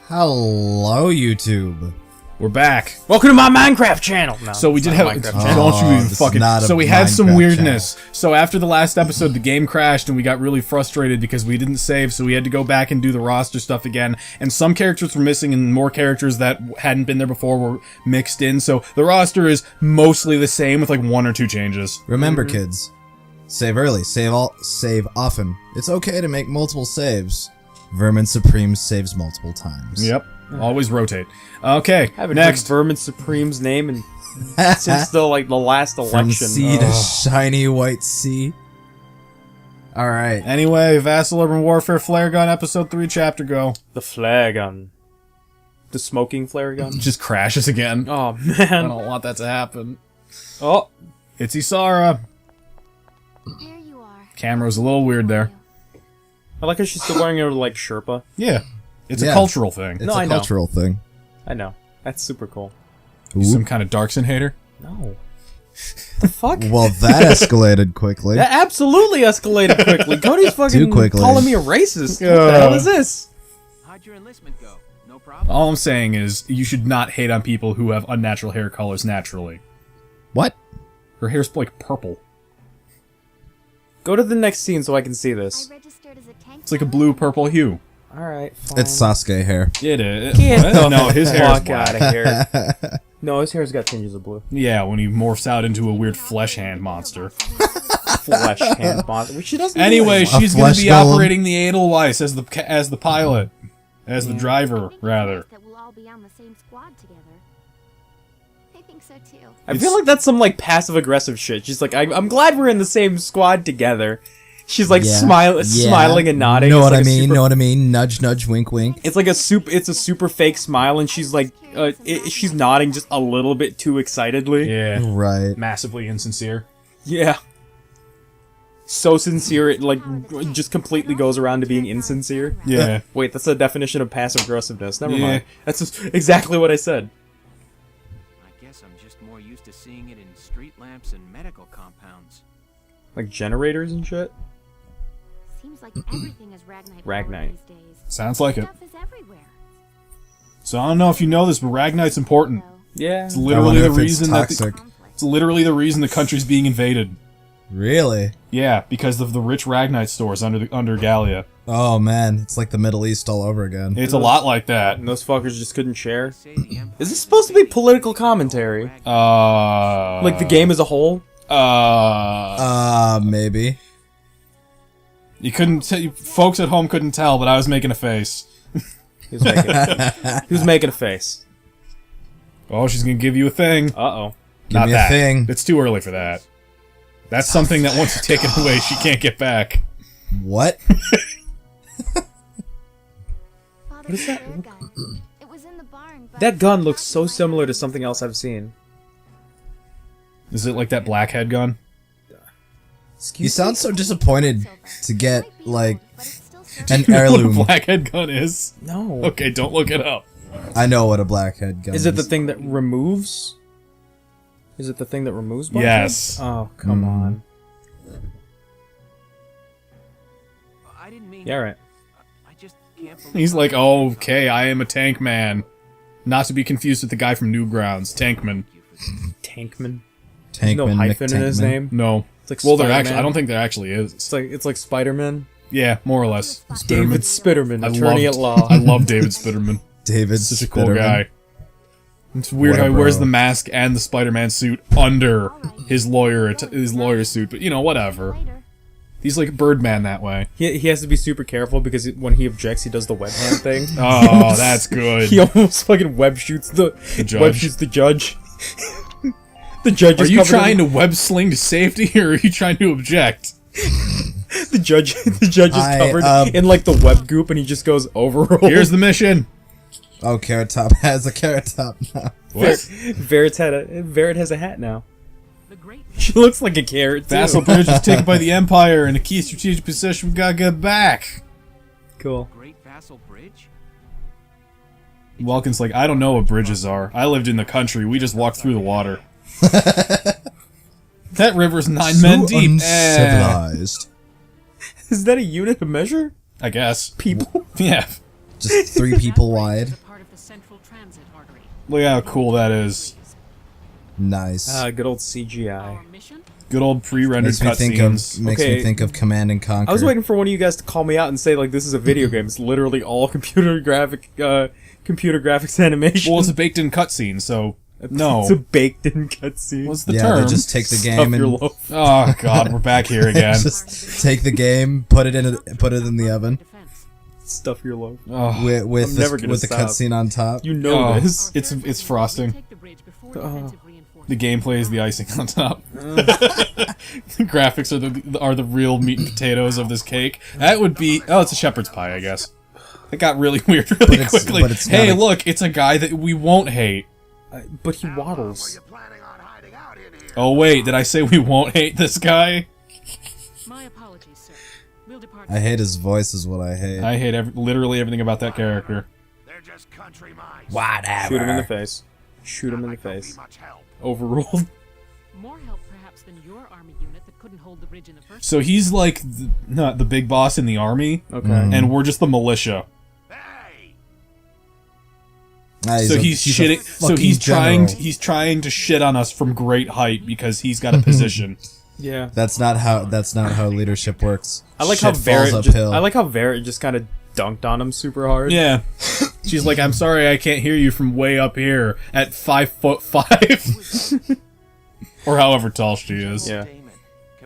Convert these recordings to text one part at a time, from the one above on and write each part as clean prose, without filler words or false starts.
Hello, YouTube. We're back. Welcome to my Minecraft channel. No, So we did have. Don't you even fucking. So we had some weirdness. So after the last episode, the game crashed and we got really frustrated because we didn't save. So we had to go back and do the roster stuff again. And some characters were missing, and more characters that hadn't been there before were mixed in. So the roster is mostly the same with like 1 or 2 changes. Remember, kids, save early, save often. It's okay to make multiple saves. Vermin Supreme saves multiple times. Yep. Always rotate. Okay. I haven't next. heard Vermin Supreme's name since the last election. From sea to shiny white sea. All right. Anyway, Vasal Urban Warfare Flare Gun Episode 3 Chapter Go. The flare gun. The smoking flare gun. Just crashes again. Oh I man. don't want that to happen. Oh. It's Isara. Here you are. Camera's a little weird there. I like how she's still wearing her like Sherpa. Yeah. It's Yeah. a cultural thing. It's No, a I know. cultural thing. I know. That's super cool. Some kind of Darkson hater. No. The fuck? Well, that escalated quickly. That absolutely escalated quickly. Cody's fucking Too quickly. calling me a racist. What the hell is this? How'd your enlistment go? No problem? All I'm saying is you should not hate on people who have unnatural hair colors naturally. What? Her hair's like purple. Go to the next scene so I can see I this. registered as a tank. It's like a blue-purple hue. Alright, fine. It's Sasuke hair. It is. Get What? the No, his hair is fuck black. out of here. No, his hair's got tinges of blue. Yeah, when he morphs out into a weird flesh hand monster. Flesh hand monster, which she doesn't. Anyway, do she's going flesh to be golem. operating the Edelweiss as the pilot. As the driver, rather. That we'll all be on the same squad together. I think so too. I feel like that's some like passive aggressive shit. She's like, I'm glad we're in the same squad together. She's like Yeah. smiling and nodding. Know It's what like I a mean? super- Know what I mean? Nudge, nudge, wink, wink. It's like it's a super fake smile, and she's like, she's nodding just a little bit too excitedly. Yeah. Right. Massively insincere. Yeah. So sincere, it like just completely goes around to being insincere. Yeah. Wait, that's the definition of passive aggressiveness. Never Yeah. mind. That's just exactly what I said. I guess I'm just more used to seeing it in street lamps and medical compounds. Like generators and shit. Seems like everything is Ragnite. Ragnite. These days. Sounds like it. Stuff is everywhere. So I don't know if you know this, but Ragnite's important. Yeah. It's I literally wonder the if it's reason that toxic. it's literally the reason the country's being invaded. Really? Yeah, because of the rich Ragnite stores under Gallia. Oh man, it's like the Middle East all over again. It's a lot like that. And those fuckers just couldn't share. Say the Empire Is this supposed to be political commentary? Like the game as a whole? Maybe. You couldn't folks at home couldn't tell, but I was making a face. He was making a face. Oh, she's gonna give you a thing. Uh-oh. Give Not me that. a thing. It's too early for that. That's something that once you take it away, she can't get back. What? What is that? Gun. It was in the barn. But That gun looks so similar to something else I've seen. Is it like that blackhead gun? You sound so disappointed to get, like, But it's still an You know what a heirloom. blackhead gun is? No. Okay, don't look it up. I know what a blackhead gun is. Is it the thing that removes? Is it the thing that removes blackhead? Yes. Oh, come on. I didn't mean. Yeah, right. I just can't believe. He's like, oh, okay, I am a tank man. Not to be confused with the guy from Newgrounds, Tankman. Tankman. Tankman, No hyphen in his McTankman. name. No. It's like Well, there Spider-Man. actually, I don't think there actually is. It's like Spider-Man. Yeah, more or less. David Spitterman, I attorney loved- at law. I love David Spitterman. David Such a cool Spitterman. guy. It's weird What a how he wears bro. the mask and the Spider-Man suit under his lawyer suit, but you know, whatever. later. He's like Birdman that way. He has to be super careful because when he objects, he does the web hand thing. Oh, that's good. He almost fucking web shoots the judge. Web shoots the judge. The judge Are is you covered trying in, to web sling to safety, or are you trying to object? the judge is covered in like the web goop, and he just goes overall. Here's the mission. Oh, Carrot Top has a Carrot Top now. What? Verret has a hat now. The great. She looks like a carrot too. Vassal Bridge was taken by the Empire, and a key strategic position we gotta get back. Cool. Great Vasal Bridge. Welkin's like, I don't know what bridges are. I lived in the country. We just walked through the water. That river's 9 men deep. Uncivilized. Is that a unit of measure? I guess. People. Yeah. Just 3 people wide. Look how cool that is. Nice. Good old CGI. Good old pre-rendered cutscenes. Makes me think of Command and Conquer. I was waiting for one of you guys to call me out and say, like, this is a video game. It's literally all computer graphics animation. Well, it's a baked-in cutscene, so no. It's a baked-in cutscene. What's the term? They just take the game and... Oh god, we're back here again. Just take the game, put it in the oven. Stuff your loaf. Oh, with the cutscene on top. You know this. It's frosting. The gameplay is the icing on top. The graphics are the real meat and potatoes of this cake. That would be... Oh, it's a shepherd's pie, I guess. It got really weird really quickly. Hey, look, it's a guy that we won't hate. But he waddles. Oh, wait, did I say we won't hate this guy? My apologies, sir. We'll depart. I hate his voice is what I hate. I hate literally everything about that character. They're just country mice. Whatever. Shoot him in the face. Shoot him in the face. Overruled. More help, perhaps, than your army unit that couldn't hold the bridge in the first. So he's like not the big boss in the army, Okay. and we're just the militia. So he's shitting. So he's trying to shit on us from great height because he's got a position. Yeah. That's not how leadership works. I like Shit how Barrett falls just, uphill. I like how Barrett just kind of dunked on him super hard. Yeah. She's like, I'm sorry, I can't hear you from way up here at 5'5", or however tall she is. Yeah.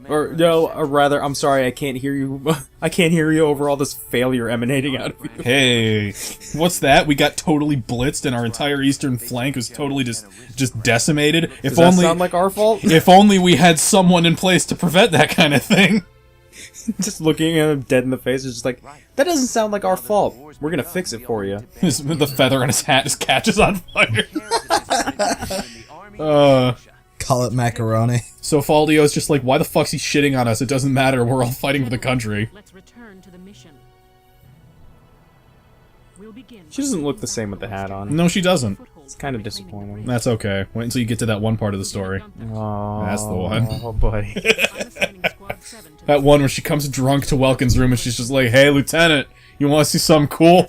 Or no, or rather, I'm sorry, I can't hear you. I can't hear you over all this failure emanating out of you. Hey, what's that? We got totally blitzed, and our entire eastern flank was totally just decimated. Does that sound like our fault? If only we had someone in place to prevent that kind of thing. Just looking at him dead in the face is just like, that doesn't sound like our fault. We're gonna fix it for you. The feather on his hat just catches on fire. Call it macaroni. So Faldio's just like, why the fuck's he shitting on us? It doesn't matter. We're all fighting for the country. Let's return to the mission. We'll begin. She doesn't look the same with the hat on. No, she doesn't. It's kind of disappointing. That's okay. Wait until you get to that one part of the story. Oh, That's the one. Oh, buddy. That one where she comes drunk to Welkin's room and she's just like, hey, Lieutenant, you want to see something cool?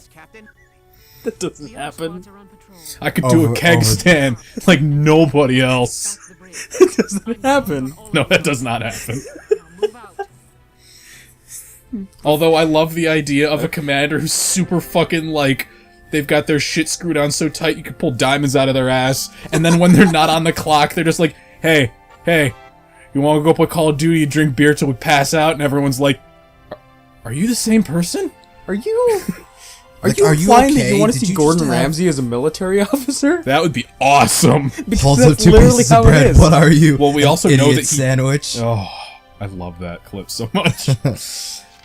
That doesn't happen. I could do a keg stand like nobody else. It doesn't happen. No, that does not happen. Although I love the idea of a commander who's super fucking like, they've got their shit screwed on so tight you can pull diamonds out of their ass, and then when they're not on the clock, they're just like, hey, you want to go play Call of Duty and drink beer till we pass out? And everyone's like, are you the same person? Are you Like, implying that okay? you want to Did see you Gordon just have- Ramsay as a military officer? That would be awesome. Because Pulls up that's 2 literally pieces how of it bread. is. What are you? Well, we also An know idiot that he... sandwich. Oh, I love that clip so much.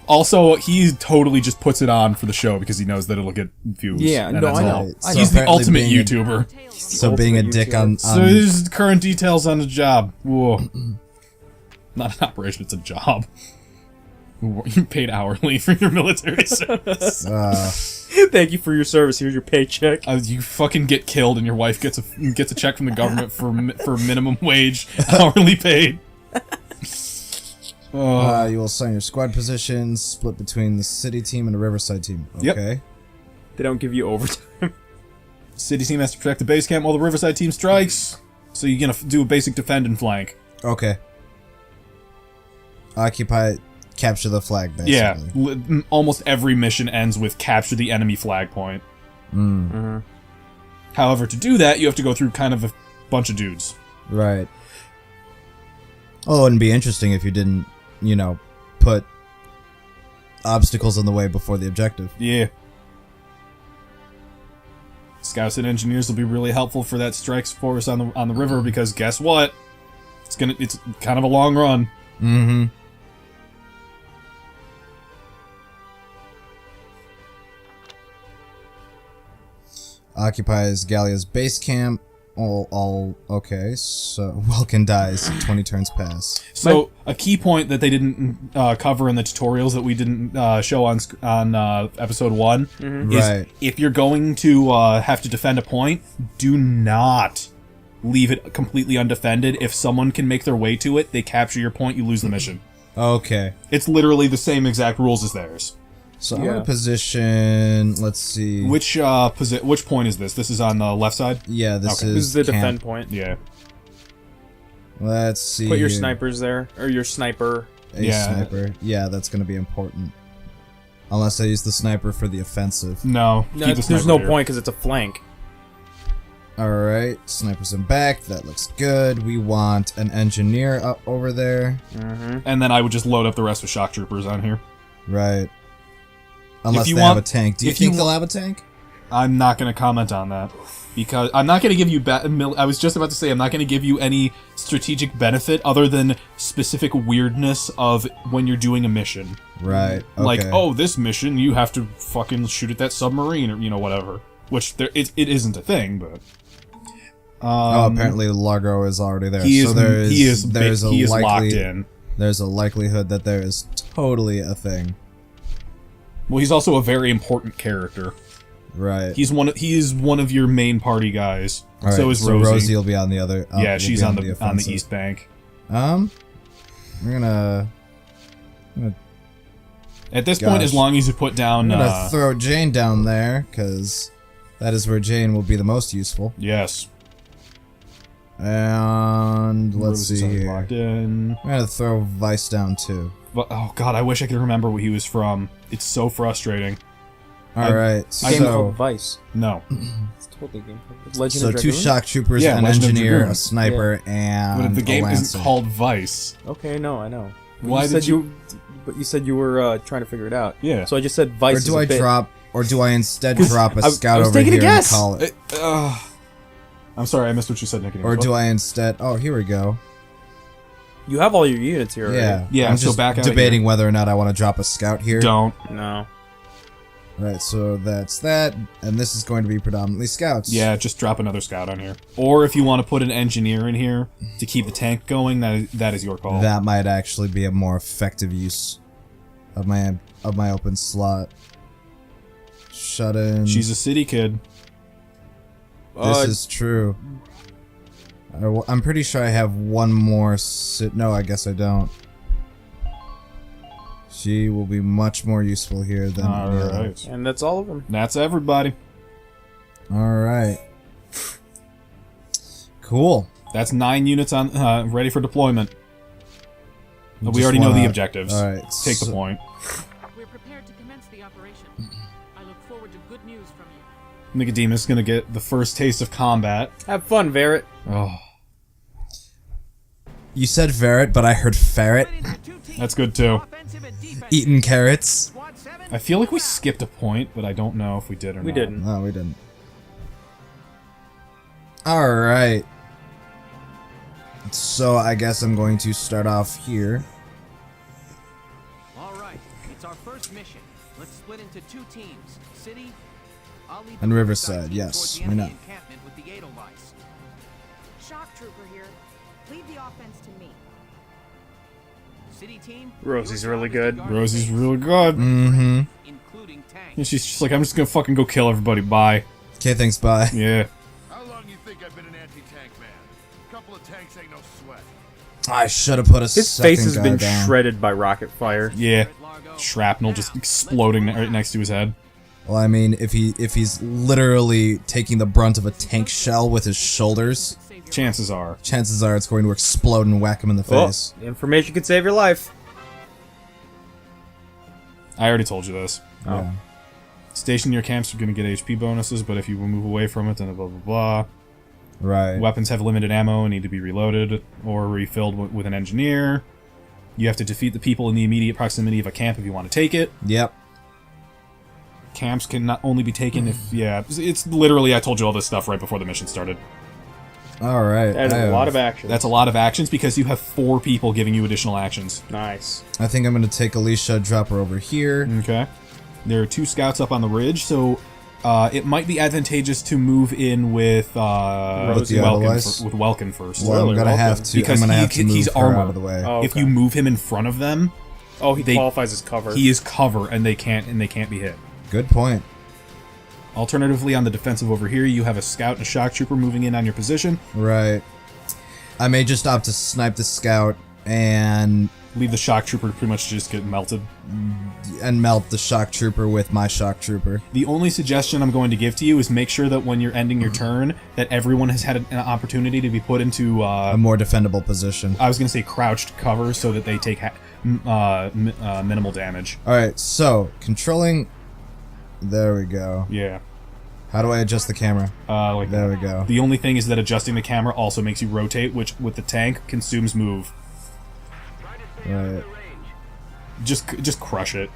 Also, he totally just puts it on for the show because he knows that it'll get views. Yeah, and no, that's I all. know. So He's the apparently ultimate being a- YouTuber. So being a dick on So here's the current details on the job. Whoa. Not an operation, it's a job. You're paid hourly for your military service. Thank you for your service. Here's your paycheck. You fucking get killed and your wife gets a check from the government for minimum wage, hourly paid. you will assign your squad positions, split between the city team and the Riverside team. Yep. Okay. They don't give you overtime. City team has to protect the base camp while the Riverside team strikes. So you're gonna do a basic defend and flank. Okay. Occupy, capture the flag, basically. Yeah, almost every mission ends with capture the enemy flag point. However, to do that, you have to go through kind of a bunch of dudes. Right. Oh, it wouldn't be interesting if you didn't, you know, put obstacles in the way before the objective. Yeah. Scouts and engineers will be really helpful for that strikes force on the river because guess what? It's kind of a long run. Mm-hmm. Occupies Gallia's base camp. Okay, so Welkin dies. 20 turns pass. So, a key point that they didn't cover in the tutorials that we didn't show on episode 1 is Right. if you're going to have to defend a point, do not leave it completely undefended. If someone can make their way to it, they capture your point, you lose the mission. Okay. It's literally the same exact rules as theirs. So I'm gonna position. Let's see. Which point is this? This is on the left side. Yeah, this This is the camp. defend point. Yeah. Let's see. Put your here. snipers there, or your sniper. Sniper. Yeah, that's gonna be important. Unless I use the sniper for the offensive. No. No, there's no point because it's a flank. Alright, snipers in back. That looks good. We want an engineer up over there. And then I would just load up the rest with shock troopers on here. Right. Unless you they want- have a tank. Do you if you think they'll wa- have a tank? I'm not going to comment on that. Because I'm not going to give you... I was just about to say I'm not going to give you any strategic benefit other than specific weirdness of when you're doing a mission. Right. Okay. Like, oh, this mission, you have to fucking shoot at that submarine or, whatever. Which, it isn't a thing, but... apparently Largo is already there. He is, so there's he is a locked in. There's a likelihood that there is totally a thing. Well, he's also a very important character. Right. He is one of your main party guys. All So right, is Rosie. Rosie will be on the other. Yeah, will she's be on the offensive. east bank. We're gonna. At this point, as long as you put down... I'm gonna throw Jane down there, because that is where Jane will be the most useful. Yes. And let's Rosie's see already here. locked in. I'm gonna throw Vice down too. But, oh god, I wish I could remember where he was from. It's so frustrating. Alright, Game so called Vice. No. It's totally game called Legend so of 2 Dragoon? shock troopers, Yeah, an Legend of engineer, Dragoon. a sniper, and But the game a isn't lancer. called Vice. Okay, no, I know. But Why you did said But you said you were trying to figure it out. Yeah. So I just said Vice. Or do is a I bit. drop? Or do I instead drop a I scout was over taking a here guess. and call it? I'm sorry, I missed what you said, Nick. Or do I instead? Oh, here we go. You have all your units here. Yeah, Right? Yeah, I'm so just back out of debating here. whether or not I want to drop a scout here. Don't. No. Right, so that's that, and this is going to be predominantly scouts. Yeah, just drop another scout on here. Or if you want to put an engineer in here to keep the tank going, that is your call. That might actually be a more effective use of my open slot. Shut in. She's a city kid. This is true. I'm pretty sure I have one more. No, I guess I don't. She will be much more useful here than. Alright. And that's all of them. That's everybody. Alright. Cool. That's 9 units on ready for deployment. We Just already know the wanna- objectives. Alright. Take the point. We're prepared to commence the operation. I look forward to good news from you. Nicodemus is gonna get the first taste of combat. Have fun, Varrett. Oh, You said ferret, but I heard ferret. that's good too. Eating carrots. I feel like we skipped a point, but I don't know if we did or not. We didn't. No, we didn't. Alright. So I guess I'm going to start off here. All right, it's our first mission. Let's split into 2 teams. City, I'll lead And the Riverside, team yes, towards the we know. enemy encampment with the Edelweiss. Shock trooper here. Leave the offense to me. City team. Rosie's your job really is to good. guard the Rosie's base, really good. Mm-hmm. including tanks. And she's just like, I'm just gonna fucking go kill everybody. Bye. Okay, thanks, bye. Yeah. How long you think I've been an anti-tank man? A couple of tanks ain't no sweat. I should have put a His second face has guy been down. shredded by rocket fire. Yeah. Largo. Shrapnel just exploding right next to his head. Well, I mean, if he's literally taking the brunt of a tank shell with his shoulders, Chances are. chances are it's going to explode and whack him in the Oh, face. the information could save your life. I already told you this. Yeah. Station near camps are gonna get HP bonuses, but if you move away from it, then blah blah blah. Right. Weapons have limited ammo and need to be reloaded or refilled with an engineer. You have to defeat the people in the immediate proximity of a camp if you want to take it. Yep. Camps can not only be taken if... Yeah, it's literally... I told you all this stuff right before the mission started. All right. That is a lot of action. That's a lot of actions because you have 4 people giving you additional actions. Nice. I think I'm going to take Alicia, drop her over here. Okay. There are 2 scouts up on the ridge, so it might be advantageous to move in with With the Welkin, Edelweiss? with Welkin first. Well, I'm Really, gonna have welcome. to. Because I'm gonna have to move he's her armor. out of the way. Oh, If okay. you move him in front of them, Oh, he they- qualifies as cover. he is cover and they can't be hit. Good point. Alternatively, on the defensive over here, you have a scout and a shock trooper moving in on your position. Right. I may just opt to snipe the scout and leave the shock trooper to pretty much just get melted. melt the shock trooper with my shock trooper. The only suggestion I'm going to give to you is make sure that when you're ending your turn, that everyone has had an opportunity to be put into a more defendable position. I was going to say crouched cover, so that they take minimal damage. All right, so controlling. There we go. Yeah. How do I adjust the camera? Like there that. we go. The only thing is that adjusting the camera also makes you rotate, which with the tank consumes move. Right. Just crush it.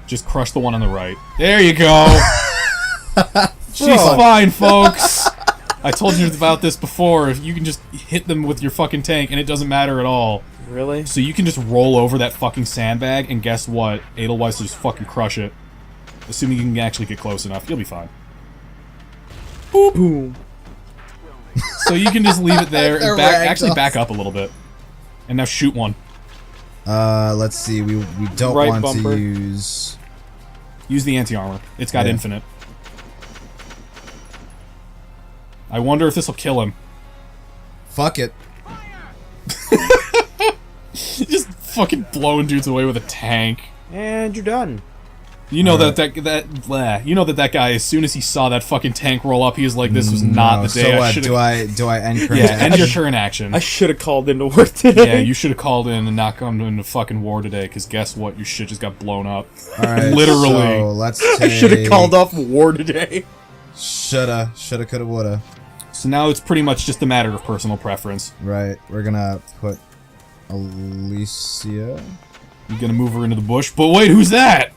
Just crush the one on the right. There you go. She's fine, folks. I told you about this before. You can just hit them with your fucking tank, and it doesn't matter at all. Really? So you can just roll over that fucking sandbag, and guess what? Edelweiss will just fucking crush it. Assuming you can actually get close enough, you'll be fine. Boop. Boom. So you can just leave it there and back up a little bit. And now shoot one. Let's see. We don't Right want bumper. to use the anti-armor. It's got Yeah. infinite. I wonder if this will kill him. Fuck it. Just fucking blowing dudes away with a tank. And you're done. You know that guy, as soon as he saw that fucking tank roll up, he was like, "This was not the day So I what? should Do have." I end current Yeah, end action? your turn action. I should have called into work today. Yeah, you should have called in and not come into fucking war today, because guess what? Your shit just got blown up. All right, Literally. So let's take... I should have called off war today. Shoulda, coulda, woulda. So now it's pretty much just a matter of personal preference. Right, we're gonna put Alicia. You're gonna move her into the bush, but wait, who's that?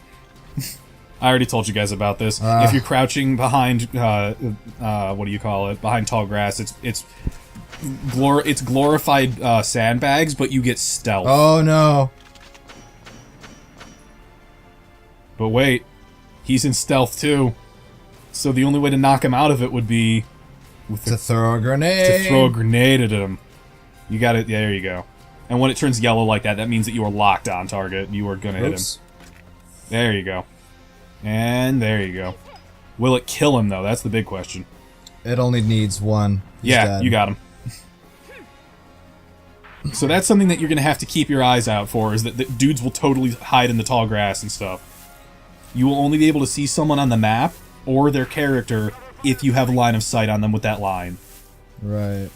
I already told you guys about this. If you're crouching behind, what do you call it? Behind tall grass, it's glorified sandbags, but you get stealth. Oh no! But wait, he's in stealth too. So the only way to knock him out of it would be To throw a grenade. to throw a grenade at him. You got it. Yeah, there you go. And when it turns yellow like that, that means that you are locked on target. You are gonna hit him. There you go. And there you go. Will it kill him, though? That's the big question. It only needs one. He's Yeah, dead. you got him. So that's something that you're going to have to keep your eyes out for, is that dudes will totally hide in the tall grass and stuff. You will only be able to see someone on the map, or their character, if you have a line of sight on them with that line. Right.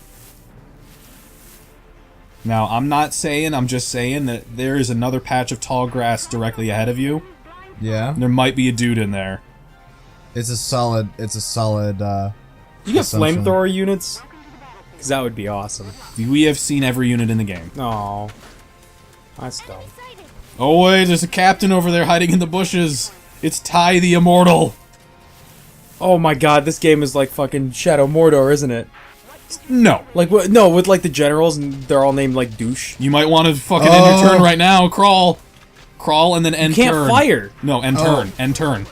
Now, I'm not saying, I'm just saying that there is another patch of tall grass directly ahead of you. Yeah. There might be a dude in there. It's a solid. You You get assumption. flamethrower units? Because that would be awesome. We have seen every unit in the game. Oh, that's dumb. Oh wait, there's a captain over there hiding in the bushes. It's Ty the Immortal. Oh my god, this game is like fucking Shadow Mordor, isn't it? No. Like what? No, with like the generals and they're all named like douche. You might want to fucking end your turn right now. Crawl. Crawl and then end Can't turn. fire. No, end turn. End turn.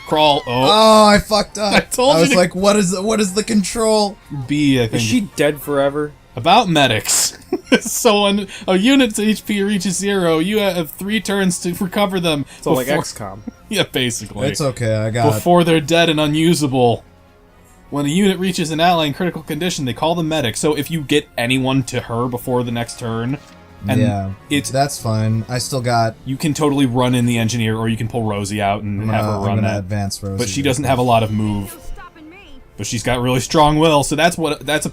Crawl. Oh. Oh, I fucked up. I told I you was to- like, what is the control? B, I Is think. she dead forever? About medics. So when a unit's HP reaches 0, you have 3 turns to recover them. So like before- XCOM. Yeah, basically. It's okay. I got it. Before they're dead and unusable. When a unit reaches an ally in critical condition, they call them medic. So if you get anyone to her before the next turn, and Yeah, that's fine. I still got. you can totally run in the engineer, or you can pull Rosie out and have her I'm run gonna that. advance Rosie. But she doesn't have a lot of move. But she's got really strong will, so that's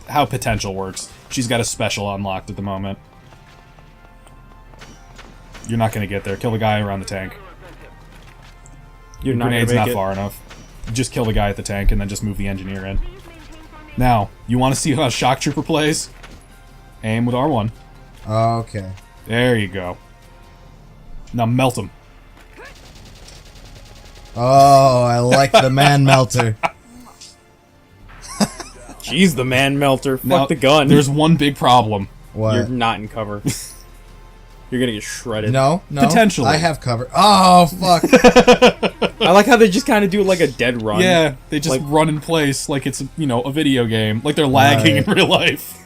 how potential works. She's got a special unlocked at the moment. You're not gonna get there. Kill the guy around the tank. You're not gonna Grenade's make not it. far enough. Just kill the guy at the tank and then just move the engineer in. Now, you want to see how a shock trooper plays? Aim with R1. Okay. There you go. Now melt him. Oh, I like the man melter. She's the man melter. Fuck Now, the gun. There's one big problem. What? You're not in cover. You're gonna get shredded. No. Potentially. I have cover. Oh fuck. I like how they just kind of do like a dead run. Yeah, they just Like- run in place like it's, a video game. Like they're lagging in real life.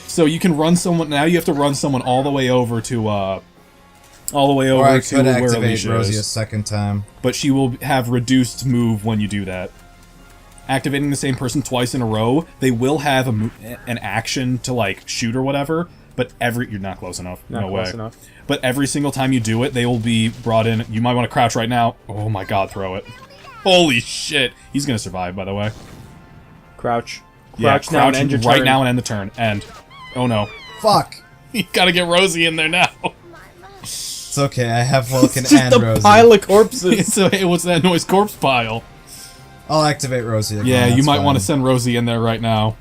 So you can run someone, now you have to run someone all the way over to, Or I to could where activate Alicia Rosie a is. second time. But she will have reduced move when you do that. Activating the same person twice in a row, they will have an action to, like, shoot or whatever, but you're not close enough. Not no close way. enough. But every single time you do it, they will be brought in. You might want to crouch right now. Oh my god, throw it. Holy shit. He's gonna survive, by the way. Crouch. Yeah, Crouch now and end your turn. right now and end the turn. And oh no. Fuck. You gotta get Rosie in there now. It's okay, I have Vulcan Just and a Rosie. pile of corpses. So, hey, what's that noise? Corpse pile. I'll activate Rosie again. Yeah, you that's might fine. want to send Rosie in there right now.